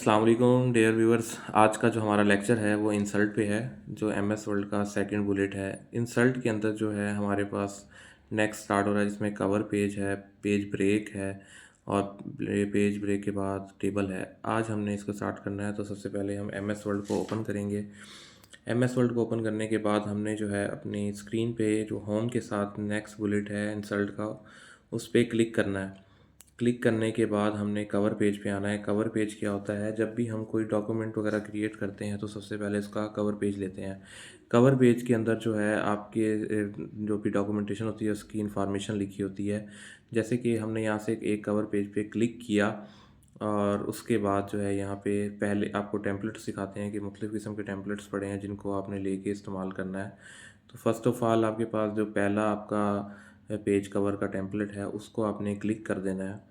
अस्सलाम वालेकुम dear viewers. आज का जो हमारा लेक्चर है वो इंसल्ट पे है, जो एमएस वर्ल्ड का सेकंड बुलेट है। इंसल्ट के अंदर जो है हमारे पास नेक्स्ट स्टार्ट हो रहा है, जिसमें कवर पेज है, पेज ब्रेक है और पेज ब्रेक के बाद टेबल है। आज हमने इसको स्टार्ट करना है, तो सबसे पहले हम एमएस वर्ल्ड को ओपन करेंगे। एमएस वर्ल्ड को ओपन करने के बाद हमने जो है अपनी स्क्रीन पे जो होम के साथ नेक्स्ट बुलेट है इंसल्ट का, उस पर क्लिक करना है। क्लिक करने के बाद हमने कवर पेज पे आना है। कवर पेज क्या होता है? जब भी हम कोई डॉक्यूमेंट वगैरह क्रिएट करते हैं तो सबसे पहले इसका कवर पेज लेते हैं। कवर पेज के अंदर जो है आपके जो भी डॉक्यूमेंटेशन होती है उसकी इन्फॉर्मेशन लिखी होती है। जैसे कि हमने यहाँ से एक कवर पेज पे क्लिक किया और उसके बाद जो है यहाँ पे पहले आपको टेम्पलेट्स सिखाते हैं कि मुख्तलिफ़ किस्म के टेम्पलेट्स पड़े हैं जिनको आपने लेके इस्तेमाल करना है। तो फ़र्स्ट ऑफ़ ऑल आपके पास जो पहला आपका पेज कवर का टेम्पलेट है उसको आपने क्लिक कर देना है।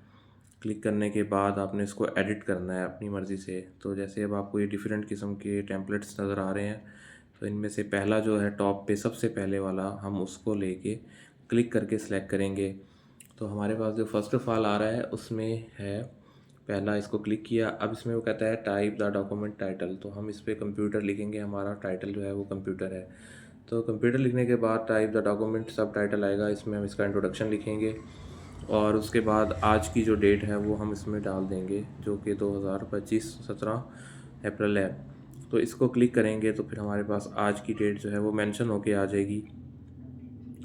क्लिक करने के बाद आपने इसको एडिट करना है अपनी मर्ज़ी से। तो जैसे अब आपको ये डिफरेंट किस्म के टेम्पलेट्स नज़र आ रहे हैं, तो इनमें से पहला जो है टॉप पे सबसे पहले वाला, हम उसको लेके क्लिक करके सिलेक्ट करेंगे। तो हमारे पास जो फर्स्ट ऑफ ऑल आ रहा है उसमें है पहला, इसको क्लिक किया। अब इसमें वो कहता है टाइप द डॉक्यूमेंट टाइटल, तो हम इस पर कंप्यूटर लिखेंगे। हमारा टाइटल जो है वो कंप्यूटर है। तो कंप्यूटर लिखने के बाद टाइप द डॉक्यूमेंट सब टाइटल आएगा, इसमें हम इसका इंट्रोडक्शन लिखेंगे और उसके बाद आज की जो डेट है वो हम इसमें डाल देंगे, जो कि 2025 17 अप्रैल है। तो इसको क्लिक करेंगे तो फिर हमारे पास आज की डेट जो है वो मेंशन होके आ जाएगी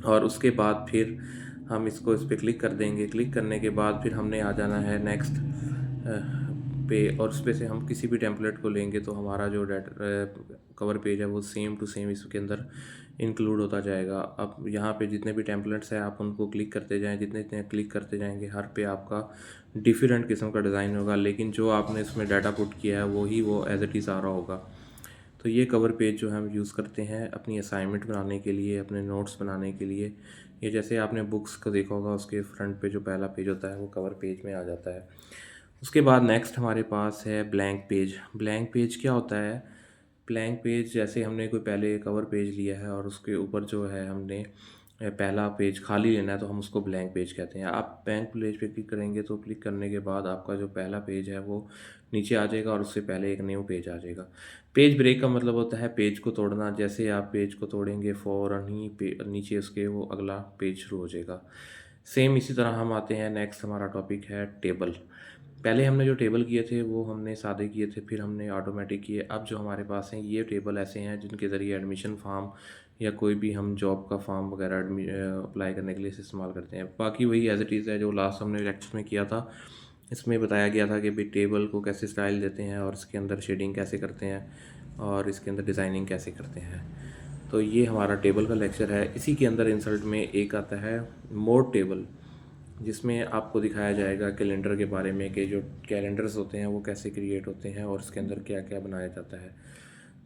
और उसके बाद फिर हम इसको इस पर क्लिक कर देंगे। क्लिक करने के बाद फिर हमने आ जाना है नेक्स्ट पे, और उस पे से हम किसी भी टेम्पलेट को लेंगे तो हमारा जो कवर पेज है वो सेम टू सेम इसके अंदर इंक्लूड होता जाएगा। अब यहाँ पे जितने भी टेम्पलेट्स हैं आप उनको क्लिक करते जाएं, जितने जितने क्लिक करते जाएंगे हर पे आपका डिफरेंट किस्म का डिज़ाइन होगा, लेकिन जो आपने इसमें डाटा पुट किया है वो एज इट इज़ आ रहा होगा। तो ये कवर पेज जो हम यूज़ करते हैं अपनी असाइनमेंट बनाने के लिए, अपने नोट्स बनाने के लिए। ये जैसे आपने बुक्स को देखा होगा, उसके फ्रंट पे जो पहला पेज होता है वो कवर पेज में आ जाता है। उसके बाद नेक्स्ट हमारे पास है ब्लैंक पेज। ब्लैंक पेज क्या होता है? ब्लैंक पेज जैसे हमने कोई पहले कवर पेज लिया है और उसके ऊपर जो है हमने पहला पेज खाली लेना है, तो हम उसको ब्लैंक पेज कहते हैं। आप ब्लैंक पेज पे क्लिक करेंगे तो क्लिक करने के बाद आपका जो पहला पेज है वो नीचे आ जाएगा और उससे पहले एक न्यू पेज आ जाएगा। पेज ब्रेक का मतलब होता है पेज को तोड़ना। जैसे आप पेज को तोड़ेंगे फ़ौरन ही नीचे उसके वो अगला पेज शुरू हो जाएगा। सेम इसी तरह हम आते हैं, नेक्स्ट हमारा टॉपिक है टेबल। पहले हमने जो टेबल किए थे वो हमने सादे किए थे, फिर हमने ऑटोमेटिक किए। अब जो हमारे पास हैं ये टेबल ऐसे हैं जिनके ज़रिए एडमिशन फार्म या कोई भी हम जॉब का फॉर्म वगैरह अप्लाई करने के लिए इसे इस्तेमाल करते हैं। बाकी वही एज़ इट इज़ है जो लास्ट हमने लेक्चर में किया था। इसमें बताया गया था कि भाई टेबल को कैसे स्टाइल देते हैं और इसके अंदर शेडिंग कैसे करते हैं और इसके अंदर डिज़ाइनिंग कैसे करते हैं। तो ये हमारा टेबल का लेक्चर है। इसी के अंदर इंसल्ट में एक आता है मोड टेबल, जिसमें आपको दिखाया जाएगा कैलेंडर के बारे में कि जो कैलेंडर्स होते हैं वो कैसे क्रिएट होते हैं और इसके अंदर क्या क्या बनाया जाता है।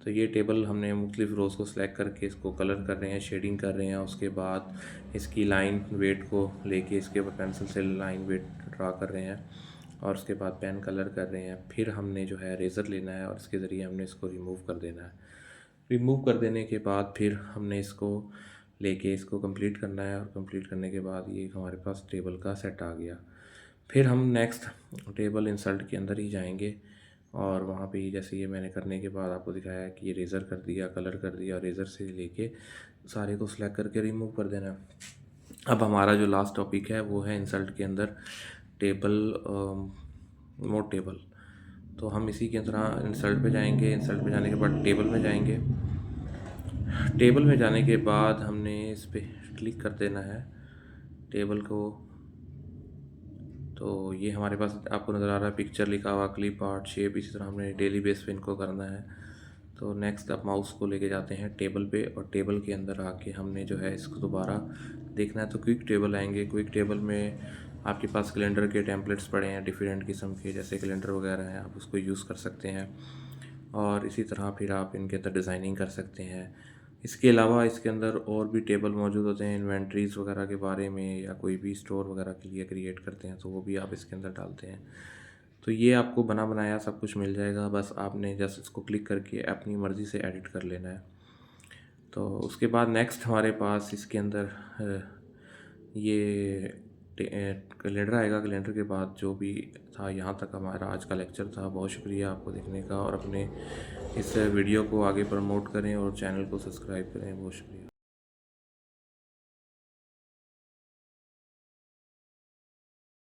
तो ये टेबल हमने मुख्तलिफ़ रोज़ को सिलेक्ट करके इसको कलर कर रहे हैं, शेडिंग कर रहे हैं। उसके बाद इसकी लाइन वेट को लेके इसके ऊपर पेंसिल से लाइन वेट ड्रा कर रहे हैं और उसके बाद पेन कलर कर रहे हैं। फिर हमने जो है रेज़र लेना है और इसके ज़रिए हमने इसको रिमूव कर देना है। रिमूव कर देने के बाद फिर हमने इसको लेके इसको कंप्लीट करना है और कंप्लीट करने के बाद ये हमारे पास टेबल का सेट आ गया। फिर हम नेक्स्ट टेबल इंसल्ट के अंदर ही जाएंगे और वहाँ पे ही जैसे ये मैंने करने के बाद आपको दिखाया कि ये रेज़र कर दिया, कलर कर दिया, रेज़र से लेके सारे को सिलेक्ट करके रिमूव कर देना। अब हमारा जो लास्ट टॉपिक है वो है इंसल्ट के अंदर टेबल, मोड टेबल। तो हम इसी के तरह इंसल्ट पे जाएंगे। इंसल्ट पे जाने के बाद टेबल में जाएंगे। टेबल में जाने के बाद हमने इस पे क्लिक कर देना है टेबल को। तो ये हमारे पास आपको नज़र आ रहा है पिक्चर लिखा हुआ, क्लिप आर्ट, शेप। इसी तरह हमने डेली बेस पे इनको करना है। तो नेक्स्ट आप माउस को लेके जाते हैं टेबल पे और टेबल के अंदर आके हमने जो है इसको दोबारा देखना है। तो क्विक टेबल आएंगे। क्विक टेबल में आपके पास कैलेंडर के टेम्पलेट्स पड़े हैं डिफरेंट किस्म के, जैसे कैलेंडर वगैरह हैं, आप उसको यूज़ कर सकते हैं और इसी तरह फिर आप इनके अंदर डिज़ाइनिंग कर सकते हैं। इसके अलावा इसके अंदर और भी टेबल मौजूद होते हैं इन्वेंट्रीज़ वगैरह के बारे में, या कोई भी स्टोर वगैरह के लिए क्रिएट करते हैं तो वो भी आप इसके अंदर डालते हैं। तो ये आपको बना बनाया सब कुछ मिल जाएगा, बस आपने जस्ट इसको क्लिक करके अपनी मर्ज़ी से एडिट कर लेना है। तो उसके बाद नेक्स्ट हमारे पास इसके अंदर ये कैलेंडर आएगा। कैलेंडर के बाद जो भी था, यहाँ तक हमारा आज का लेक्चर था। बहुत शुक्रिया आपको देखने का, और अपने इस वीडियो को आगे प्रमोट करें और चैनल को सब्सक्राइब करें। बहुत शुक्रिया।